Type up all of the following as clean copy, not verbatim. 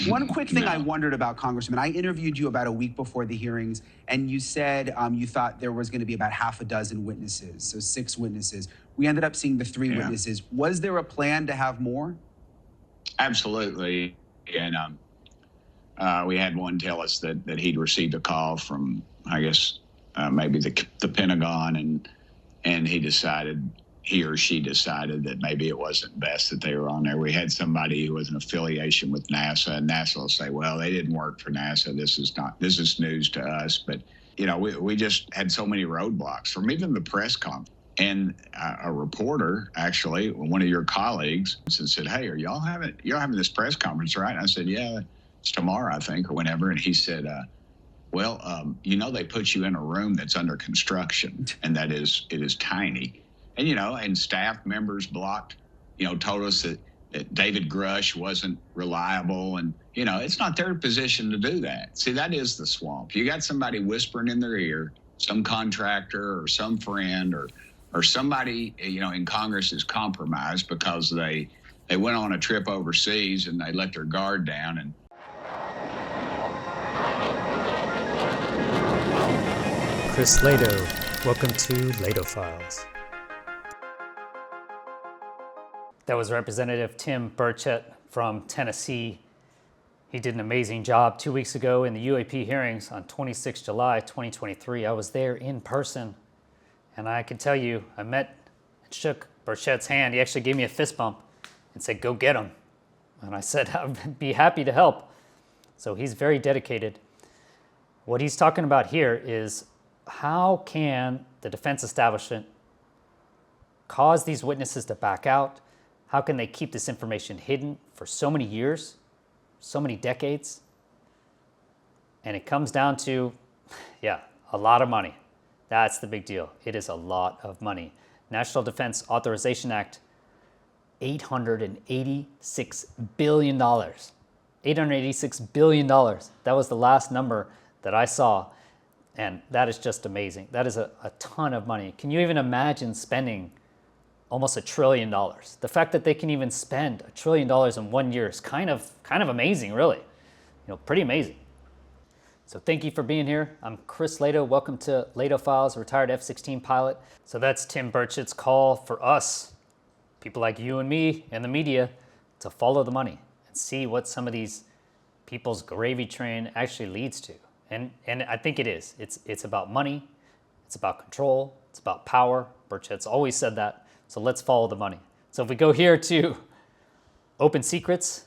One quick thing I No. wondered about, Congressman, I interviewed you about a week before the hearings, and you said you thought there was going to be about half a dozen witnesses, so 6 witnesses. We ended up seeing the 3 witnesses. Was there a plan to have more? Absolutely. And we had one tell us that he'd received a call from, I guess, maybe the Pentagon, and he or she decided that maybe it wasn't best that they were on there. We had somebody who was an affiliation with NASA, and NASA will say, well, they didn't work for NASA. This is news to us. But, we just had so many roadblocks from even the press conference. And a reporter, actually, one of your colleagues, said, hey, y'all having this press conference, right? And I said, yeah, it's tomorrow, I think, or whenever. And he said, they put you in a room that's under construction, and it is tiny. And, and staff members told us that David Grush wasn't reliable. And, it's not their position to do that. See, that is the swamp. You got somebody whispering in their ear, some contractor or some friend or somebody, in Congress is compromised because they went on a trip overseas and they let their guard down. And Chris Lado, welcome to Lado Files. That was Representative Tim Burchett from Tennessee. He did an amazing job 2 weeks ago in the UAP hearings on 26 July 2023. I was there in person, and I can tell you, I met and shook Burchett's hand. He actually gave me a fist bump and said, go get him. And I said, I'd be happy to help. So he's very dedicated. What he's talking about here is how can the defense establishment cause these witnesses to back out? How can they keep this information hidden for so many years, so many decades? And it comes down to, a lot of money. That's the big deal. It is a lot of money. National Defense Authorization Act, $886 billion. $886 billion. That was the last number that I saw. And that is just amazing. That is a ton of money. Can you even imagine spending almost $1 trillion? The fact that they can even spend $1 trillion in 1 year is kind of amazing, really. Pretty amazing. So thank you for being here. I'm Chris Lado. Welcome to Lado Files, retired F-16 pilot. So that's Tim Burchett's call for us, people like you and me and the media, to follow the money and see what some of these people's gravy train actually leads to. And I think it is. It's about money. It's about control. It's about power. Burchett's always said that. So let's follow the money. So if we go here to Open Secrets.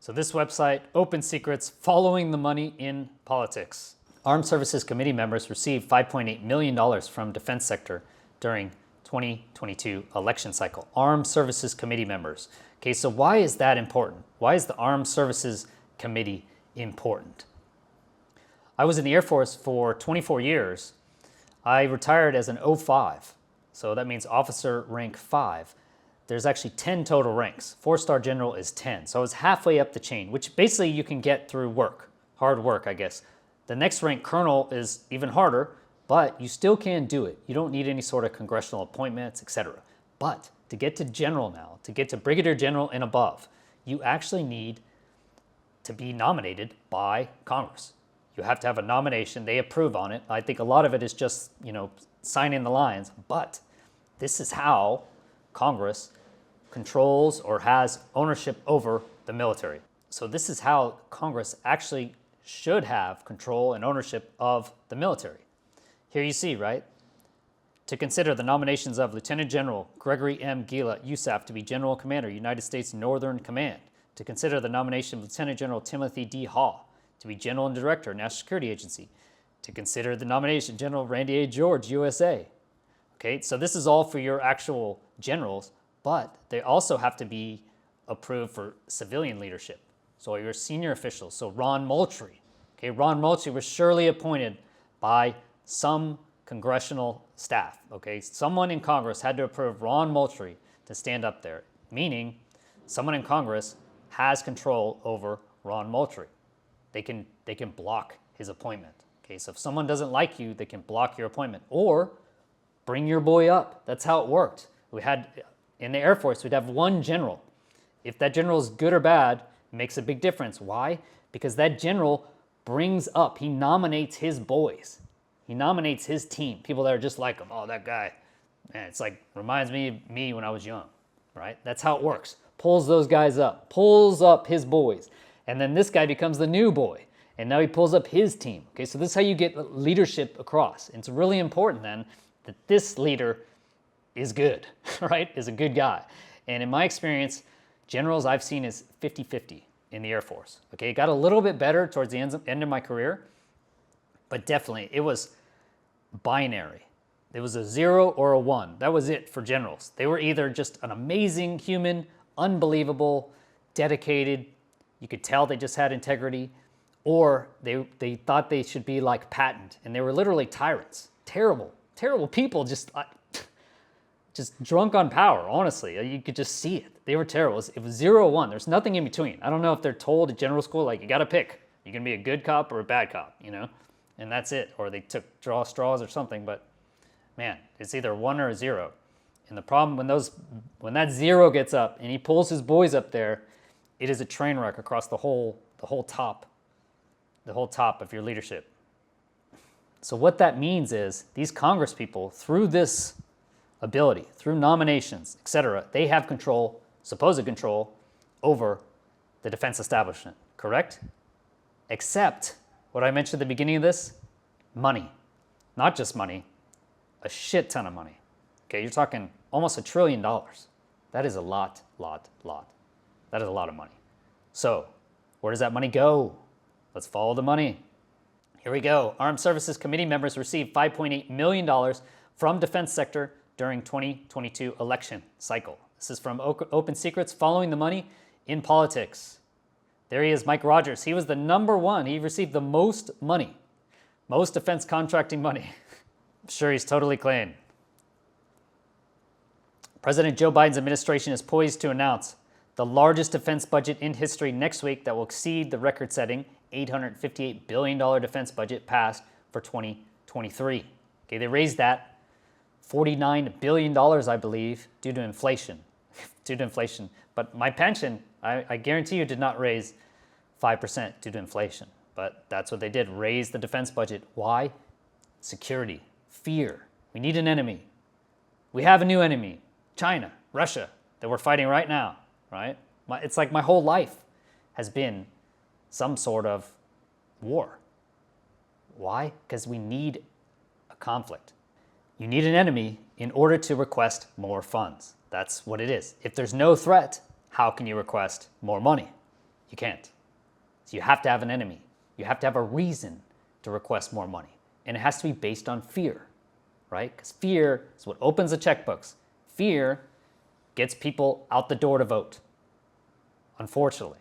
So this website, Open Secrets, Following the Money in Politics. Armed Services Committee members received $5.8 million from defense sector during 2022 election cycle. Armed Services Committee members. Okay, so why is that important? Why is the Armed Services Committee important? I was in the Air Force for 24 years. I retired as an 05, so that means officer rank 5. There's actually 10 total ranks. 4-star general is 10, so I was halfway up the chain, which basically you can get through work, hard work, I guess. The next rank, colonel, is even harder, but you still can do it. You don't need any sort of congressional appointments, etc. But to get to general now, to get to brigadier general and above, you actually need to be nominated by Congress. You have to have a nomination. They approve on it. I think a lot of it is just, signing the lines. But this is how Congress controls or has ownership over the military. So this is how Congress actually should have control and ownership of the military. Here you see, right? To consider the nominations of Lieutenant General Gregory M. Gila USAF to be General Commander, United States Northern Command. To consider the nomination of Lieutenant General Timothy D. Haw to be General and Director, National Security Agency. To consider the nomination, General Randy A. George, USA. Okay, so this is all for your actual generals, but they also have to be approved for civilian leadership. So your senior officials, so Ron Moultrie. Okay, Ron Moultrie was surely appointed by some congressional staff. Okay, someone in Congress had to approve Ron Moultrie to stand up there, meaning someone in Congress has control over Ron Moultrie. They can block his appointment. Okay, so if someone doesn't like you, they can block your appointment or bring your boy up. That's how it worked. We had in the Air Force, we'd have one general. If that general is good or bad, It makes a big difference. Why? Because that general brings up, he nominates his boys. He nominates his team, people that are just like him. Oh, that guy, man, it's like, reminds me of me when I was young, right? That's how it works. Pulls those guys up, pulls up his boys. And then this guy becomes the new boy. And now he pulls up his team. Okay, so this is how you get leadership across. And it's really important then that this leader is good, right? Is a good guy. And in my experience, generals I've seen is 50-50 in the Air Force. Okay, it got a little bit better towards the end of my career, but definitely it was binary. It was a 0 or a 1. That was it for generals. They were either just an amazing human, unbelievable, dedicated, you could tell they just had integrity, or they thought they should be like Patton, and they were literally tyrants. Terrible, terrible people, just drunk on power, honestly. You could just see it. They were terrible. It was 0 or 1. There's nothing in between. I don't know if they're told at general school, like, you got to pick. You can be a good cop or a bad cop, you know? And that's it. Or they draw straws or something, but man, it's either 1 or a 0. And the problem when that 0 gets up and he pulls his boys up there, it is a train wreck across the whole top of your leadership. So what that means is these Congress people, through this ability, through nominations, etc., they have control, supposed control, over the defense establishment, correct? Except what I mentioned at the beginning of this, money. Not just money, a shit ton of money. Okay, you're talking almost $1 trillion. That is a lot. That is a lot of money. So where does that money go? Let's follow the money. Here we go. Armed Services Committee members received $5.8 million from defense sector during 2022 election cycle. This is from Open Secrets, following the money in politics. There he is, Mike Rogers. He was the #1. He received the most money, most defense contracting money. I'm sure he's totally clean. President Joe Biden's administration is poised to announce the largest defense budget in history next week that will exceed the record-setting $858 billion defense budget passed for 2023. Okay, they raised that $49 billion, I believe, due to inflation. But my pension, I guarantee you, did not raise 5% due to inflation. But that's what they did, raise the defense budget. Why? Security, fear. We need an enemy. We have a new enemy, China, Russia, that we're fighting right now, right? It's like my whole life has been some sort of war. Why? Because we need a conflict. You need an enemy in order to request more funds. That's what it is. If there's no threat, how can you request more money? You can't. So you have to have an enemy. You have to have a reason to request more money. And it has to be based on fear, right? Because fear is what opens the checkbooks. Fear gets people out the door to vote, unfortunately.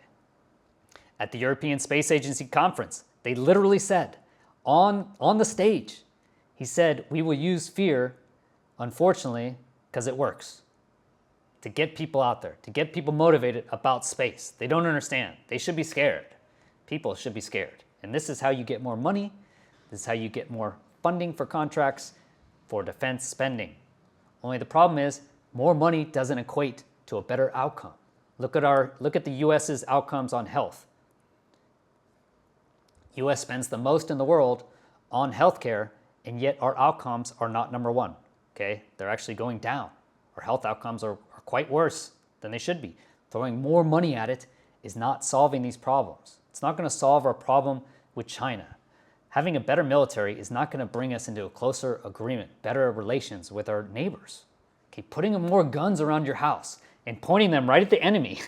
At the European Space Agency conference, they literally said, on the stage, he said, we will use fear, unfortunately, because it works. To get people out there, to get people motivated about space. They don't understand. They should be scared. People should be scared. And this is how you get more money. This is how you get more funding for contracts for defense spending. Only the problem is more money doesn't equate to a better outcome. Look at the US's outcomes on health. US spends the most in the world on healthcare, and yet our outcomes are not #1. Okay? They're actually going down. Our health outcomes are quite worse than they should be. Throwing more money at it is not solving these problems. It's not going to solve our problem with China. Having a better military is not going to bring us into a closer agreement, better relations with our neighbors. Okay, putting more guns around your house and pointing them right at the enemy,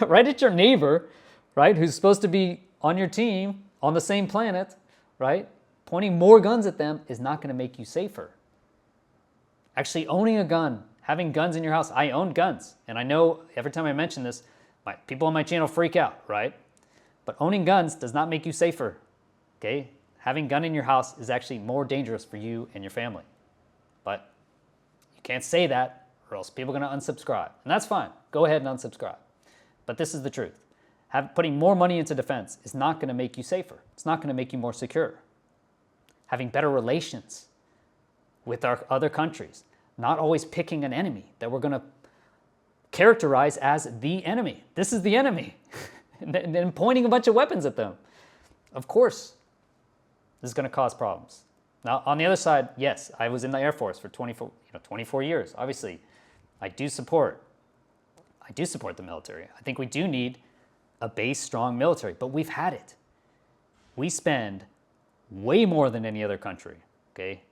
right at your neighbor, right, who's supposed to be on your team, on the same planet, right? Pointing more guns at them is not going to make you safer. Actually owning a gun, having guns in your house. I own guns, and I know every time I mention this, people on my channel freak out, right? But owning guns does not make you safer, okay? Having a gun in your house is actually more dangerous for you and your family. But you can't say that, or else people are going to unsubscribe. And that's fine. Go ahead and unsubscribe. But this is the truth. Putting more money into defense is not going to make you safer. It's not going to make you more secure. Having better relations with our other countries, not always picking an enemy that we're going to characterize as the enemy. This is the enemy. and pointing a bunch of weapons at them. Of course, this is going to cause problems. Now, on the other side, yes, I was in the Air Force for 24 years. Obviously, I do support the military. I think we do need a base, strong military, but we've had it. We spend way more than any other country, okay?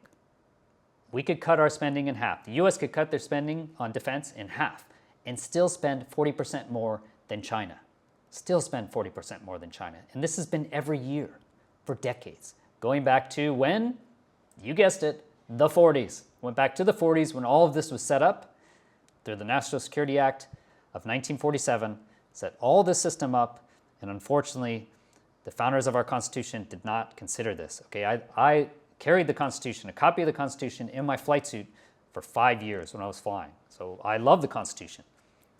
We could cut our spending in half. The US could cut their spending on defense in half and still spend 40% more than China. Still spend 40% more than China. And this has been every year for decades. Going back to when? You guessed it, the 40s. Went back to the 40s when all of this was set up through the National Security Act of 1947, set all this system up, and unfortunately, the founders of our Constitution did not consider this. Okay, I carried the Constitution, a copy of the Constitution, in my flight suit for 5 years when I was flying. So I love the Constitution.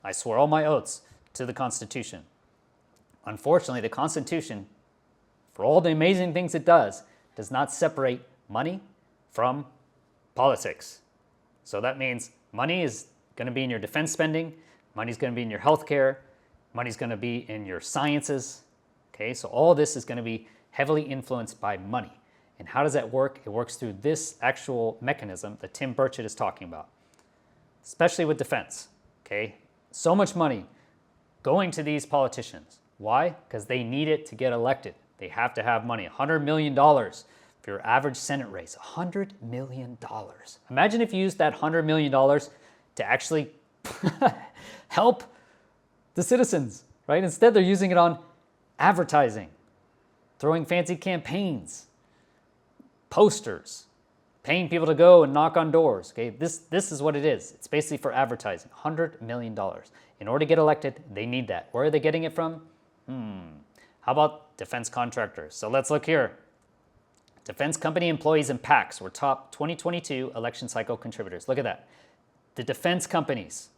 I swore all my oaths to the Constitution. Unfortunately, the Constitution, for all the amazing things it does not separate money from politics. So that means money is going to be in your defense spending, money's going to be in your healthcare, money's going to be in your sciences. Okay, so all this is going to be heavily influenced by money. And how does that work? It works through this actual mechanism that Tim Burchett is talking about, especially with defense. Okay, so much money going to these politicians. Why? Because they need it to get elected. They have to have money. $100 million for your average Senate race. $100 million. Imagine if you used that $100 million to actually help the citizens, right? Instead, they're using it on advertising, throwing fancy campaigns, posters, paying people to go and knock on doors. Okay, this is what it is. It's basically for advertising. $100 million. In order to get elected, they need that. Where are they getting it from? How about defense contractors? So let's look here. Defense company employees and PACs were top 2022 election cycle contributors. Look at that. The defense companies.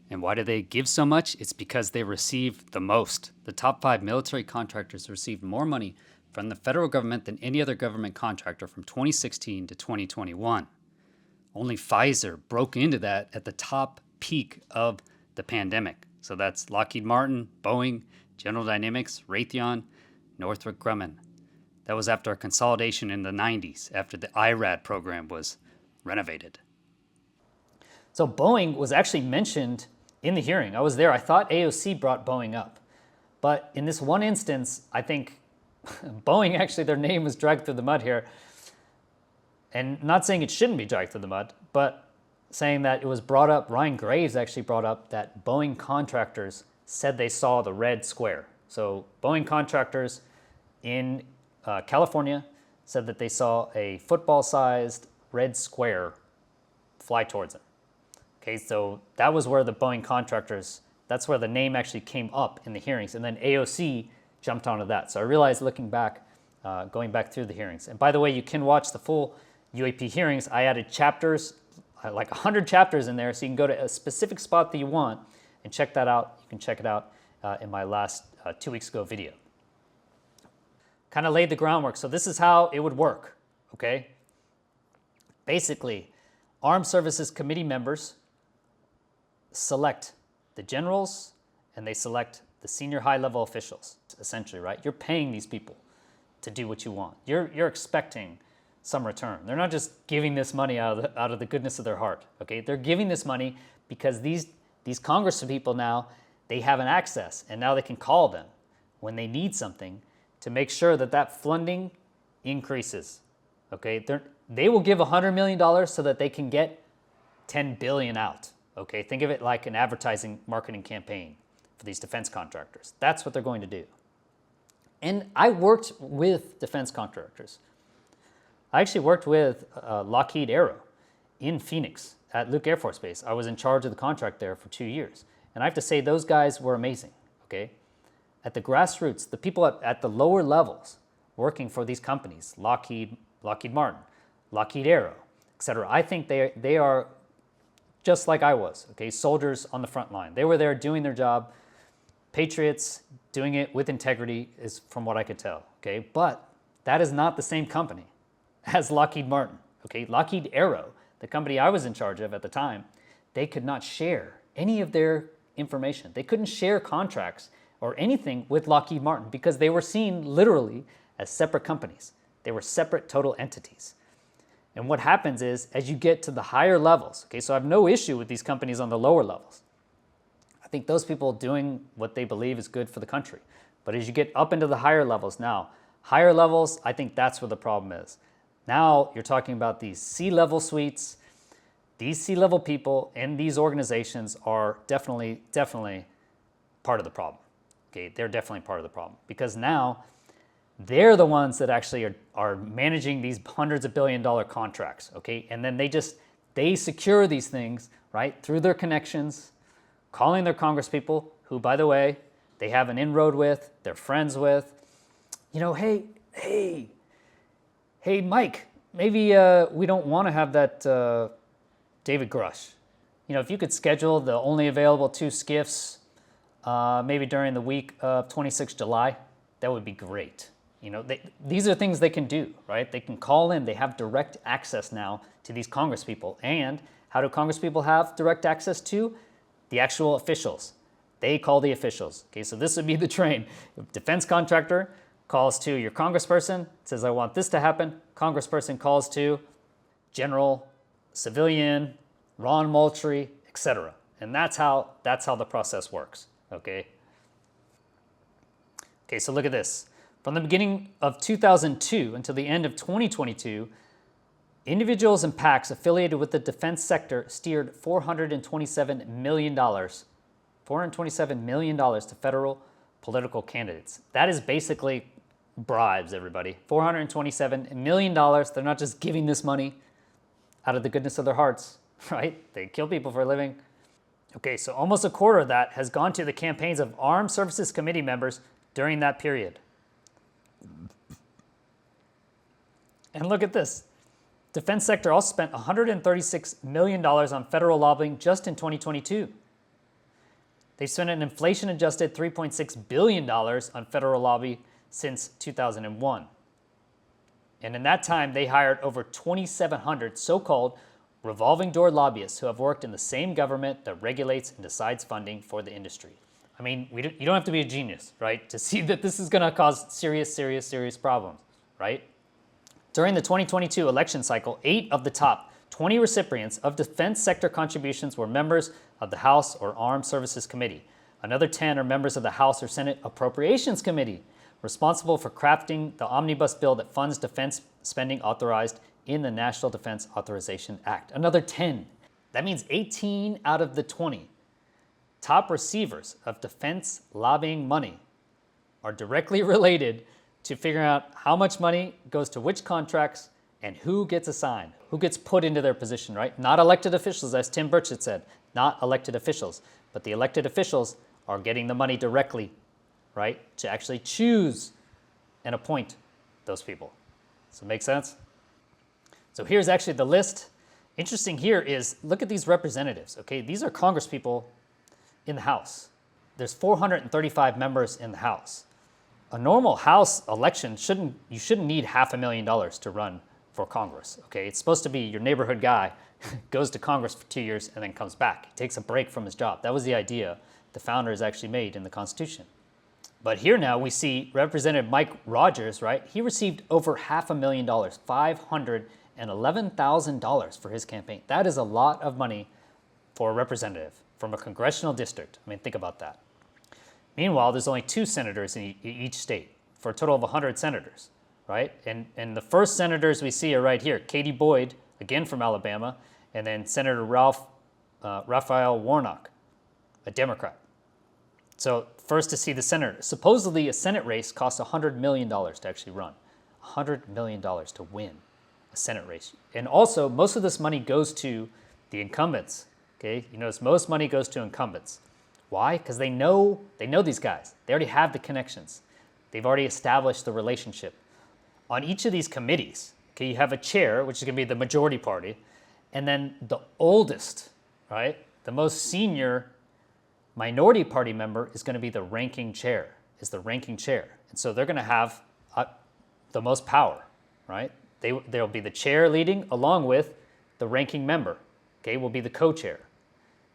And why do they give so much? It's because they receive the most. The top 5 military contractors received more money from the federal government than any other government contractor from 2016 to 2021. Only Pfizer broke into that at the top peak of the pandemic. So that's Lockheed Martin, Boeing, General Dynamics, Raytheon, Northrop Grumman. That was after a consolidation in the 90s, after the IRAD program was renovated. So Boeing was actually mentioned in the hearing. I was there. I thought AOC brought Boeing up. But in this one instance, I think Boeing, actually, their name was dragged through the mud here. And not saying it shouldn't be dragged through the mud, but saying that it was brought up, Ryan Graves actually brought up that Boeing contractors said they saw the red square. So Boeing contractors in California said that they saw a football-sized red square fly towards them. Okay, so that was where the Boeing contractors, that's where the name actually came up in the hearings. And then AOC jumped onto that. So I realized looking back, going back through the hearings. And by the way, you can watch the full UAP hearings. I added chapters, like 100 chapters in there, so you can go to a specific spot that you want and check that out. You can check it out in my last 2 weeks ago video. Kind of laid the groundwork. So this is how it would work, okay? Basically, Armed Services Committee members select the generals and they select the senior high-level officials, essentially, right? You're paying these people to do what you want. You're expecting some return. They're not just giving this money out of the goodness of their heart, okay? They're giving this money because these Congress people now, they have an access, and now they can call them when they need something to make sure that that funding increases, okay? They will give $100 million so that they can get $10 billion out, okay? Think of it like an advertising marketing campaign for these defense contractors. That's what they're going to do. And I worked with defense contractors. I actually worked with Lockheed Aero in Phoenix at Luke Air Force Base. I was in charge of the contract there for 2 years. And I have to say, those guys were amazing, okay? At the grassroots, the people at the lower levels working for these companies, Lockheed Martin, Lockheed Aero, etc. I think they are just like I was, okay? Soldiers on the front line. They were there doing their job. Patriots doing it with integrity is from what I could tell, okay? But that is not the same company as Lockheed Martin, okay? Lockheed Aero, the company I was in charge of at the time, they could not share any of their information. They couldn't share contracts or anything with Lockheed Martin because they were seen literally as separate companies. They were separate total entities. And what happens is, as you get to the higher levels, okay, so I have no issue with these companies on the lower levels. I think those people doing what they believe is good for the country. But as you get up into the higher levels now, higher levels, I think that's where the problem is. Now you're talking about these C-level suites. These C-level people in these organizations are definitely part of the problem. Okay, they're definitely part of the problem because now they're the ones that actually are managing these hundreds of billion-dollar contracts, okay? And then they secure these things, right, through their connections, calling their congresspeople, who, by the way, they have an inroad with, they're friends with. You know, hey, Mike, maybe we don't want to have that David Grush. You know, if you could schedule the only available 2 skiffs maybe during the week of 26 July, that would be great. You know, these are things they can do, right? They can call in. They have direct access now to these congresspeople. And how do congresspeople have direct access to? The actual officials. They call the officials. Okay, so this would be the train. Defense contractor calls to your congressperson, says, I want this to happen. Congressperson calls to general, civilian, Ron Moultrie, etc. And that's how the process works, okay? Okay, so look at this. From the beginning of 2002 until the end of 2022, individuals and PACs affiliated with the defense sector steered $427 million to federal political candidates. That is basically bribes, everybody. $427 million. They're not just giving this money out of the goodness of their hearts, right? They kill people for a living. Okay, so almost a quarter of that has gone to the campaigns of Armed Services Committee members during that period. And look at this. Defense sector also spent $136 million on federal lobbying just in 2022. They've spent an inflation-adjusted $3.6 billion on federal lobby since 2001. And in that time, they hired over 2,700 so-called revolving door lobbyists who have worked in the same government that regulates and decides funding for the industry. I mean, you don't have to be a genius, right, to see that this is going to cause serious problems, right? During the 2022 election cycle, 8 of the top 20 recipients of defense sector contributions were members of the House or Armed Services Committee. Another 10 are members of the House or Senate Appropriations Committee, responsible for crafting the omnibus bill that funds defense spending authorized in the National Defense Authorization Act. Another 10. That means 18 out of the 20 top receivers of defense lobbying money are directly related to figuring out how much money goes to which contracts and who gets assigned, who gets put into their position, right? Not elected officials, as Tim Burchett said, not elected officials, but the elected officials are getting the money directly, right, to actually choose and appoint those people. Does it make sense? So here's actually the list. Interesting here is, look at these representatives, okay? These are congresspeople in the House. There's 435 members in the House. A normal House election, you shouldn't need $500,000 to run for Congress, okay? It's supposed to be your neighborhood guy goes to Congress for 2 years and then comes back. He takes a break from his job. That was the idea the founders actually made in the Constitution. But here now we see Representative Mike Rogers, right? He received over $500,000, $511,000 for his campaign. That is a lot of money for a representative from a congressional district. I mean, think about that. Meanwhile, there's only 2 senators in each state for a total of 100 senators, right? And the first senators we see are right here. Katie Boyd, again from Alabama, and then Senator Raphael Warnock, a Democrat. So first to see the senator. Supposedly a Senate race costs $100 million to actually run. $100 million to win a Senate race. And also, most of this money goes to the incumbents, okay? You notice most money goes to incumbents. Why? Because they know these guys. They already have the connections. They've already established the relationship. On each of these committees, okay, you have a chair, which is going to be the majority party, and then the oldest, right, the most senior minority party member is going to be the ranking chair, And so they're going to have the most power, right? They'll be the chair leading along with the ranking member, okay, will be the co-chair.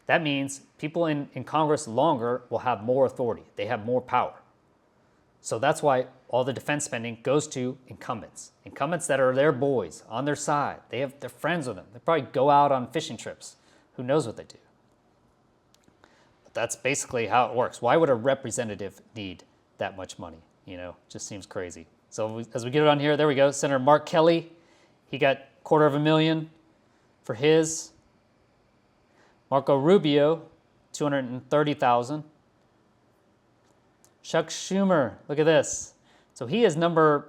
That means people in Congress longer will have more authority. They have more power. So that's why all the defense spending goes to incumbents. Incumbents that are their boys, on their side. They're friends with them. They probably go out on fishing trips. Who knows what they do? But that's basically how it works. Why would a representative need that much money? You know, just seems crazy. So as we get it on here, there we go. Senator Mark Kelly, he got $250,000 for his. Marco Rubio, $230,000. Chuck Schumer, look at this. So he is number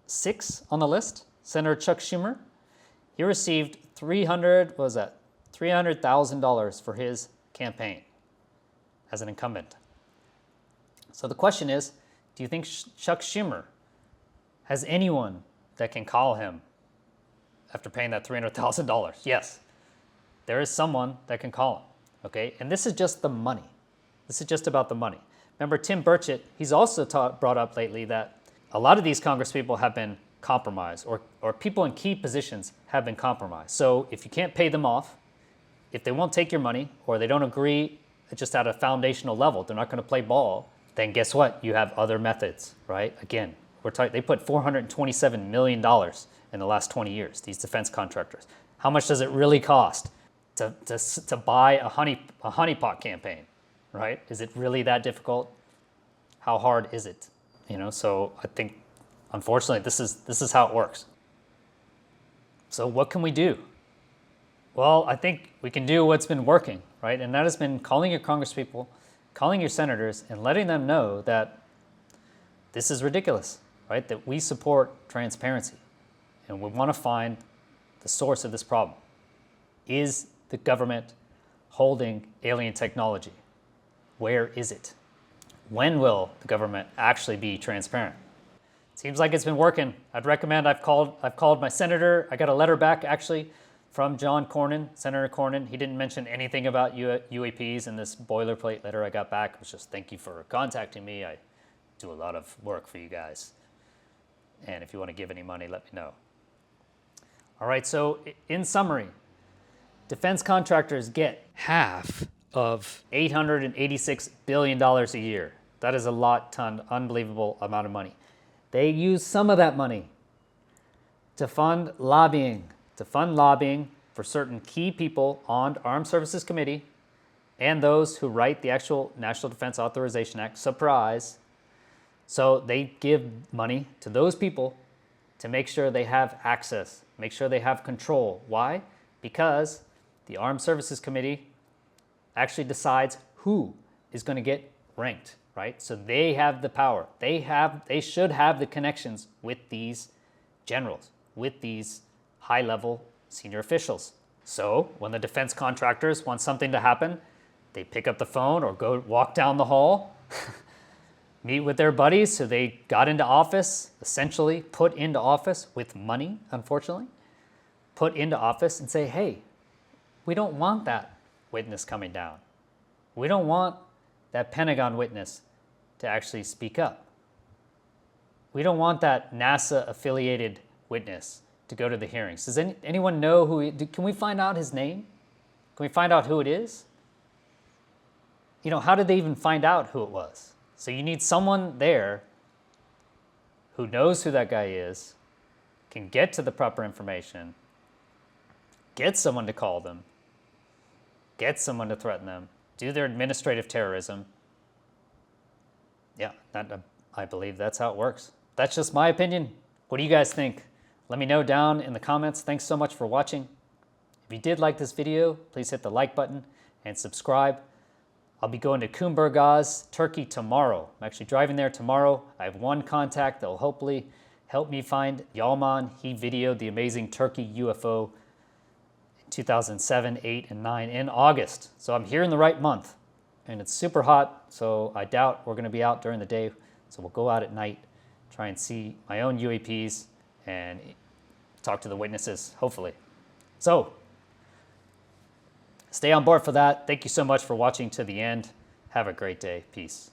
6 on the list, Senator Chuck Schumer. He received $300,000 for his campaign as an incumbent. So the question is, do you think Chuck Schumer has anyone that can call him after paying that $300,000? Yes, there is someone that can call him, okay? And this is just the money. This is just about the money. Remember Tim Burchett, he's also brought up lately that a lot of these congresspeople have been compromised, or people in key positions have been compromised. So if you can't pay them off, if they won't take your money, or they don't agree just at a foundational level, they're not going to play ball, then guess what? You have other methods, right? Again, they put $427 million in the last 20 years, these defense contractors. How much does it really cost to buy a honeypot campaign, right? Is it really that difficult? How hard is it? You know, so I think, unfortunately, this is how it works. So what can we do? Well, I think we can do what's been working, right? And that has been calling your congresspeople, calling your senators, and letting them know that this is ridiculous, right? That we support transparency, and we want to find the source of this problem. Is the government holding alien technology? Where is it? When will the government actually be transparent? Seems like it's been working. I'd recommend, I've called my senator. I got a letter back actually from John Cornyn, Senator Cornyn. He didn't mention anything about UAPs in this boilerplate letter I got back. It was just, thank you for contacting me. I do a lot of work for you guys. And if you want to give any money, let me know. All right, so in summary, defense contractors get half of $886 billion a year. That is a unbelievable amount of money. They use some of that money to fund lobbying for certain key people on Armed Services Committee and those who write the actual National Defense Authorization Act. Surprise. So they give money to those people to make sure they have access, make sure they have control. Why? Because the Armed Services Committee actually decides who is going to get ranked, right? So they have the power. They should have the connections with these generals, with these high-level senior officials. So when the defense contractors want something to happen, they pick up the phone or go walk down the hall, meet with their buddies who they got into office, essentially put into office with money, unfortunately, put into office and say, hey, we don't want that witness coming down. We don't want that Pentagon witness to actually speak up. We don't want that NASA-affiliated witness to go to the hearings. Does anyone know can we find out his name? Can we find out who it is? You know, how did they even find out who it was? So you need someone there who knows who that guy is, can get to the proper information, get someone to call them, get someone to threaten them, do their administrative terrorism. Yeah, I believe that's how it works. That's just my opinion. What do you guys think? Let me know down in the comments. Thanks so much for watching. If you did like this video, please hit the like button and subscribe. I'll be going to Kumburgaz, Turkey tomorrow. I'm actually driving there tomorrow. I have one contact that will hopefully help me find Yalman. He videoed the amazing Turkey UFO 2007, 8, and 9 in August. So I'm here in the right month, and it's super hot, so I doubt we're going to be out during the day. So we'll go out at night, try and see my own UAPs and talk to the witnesses, hopefully. So stay on board for that. Thank you so much for watching to the end. Have a great day. Peace.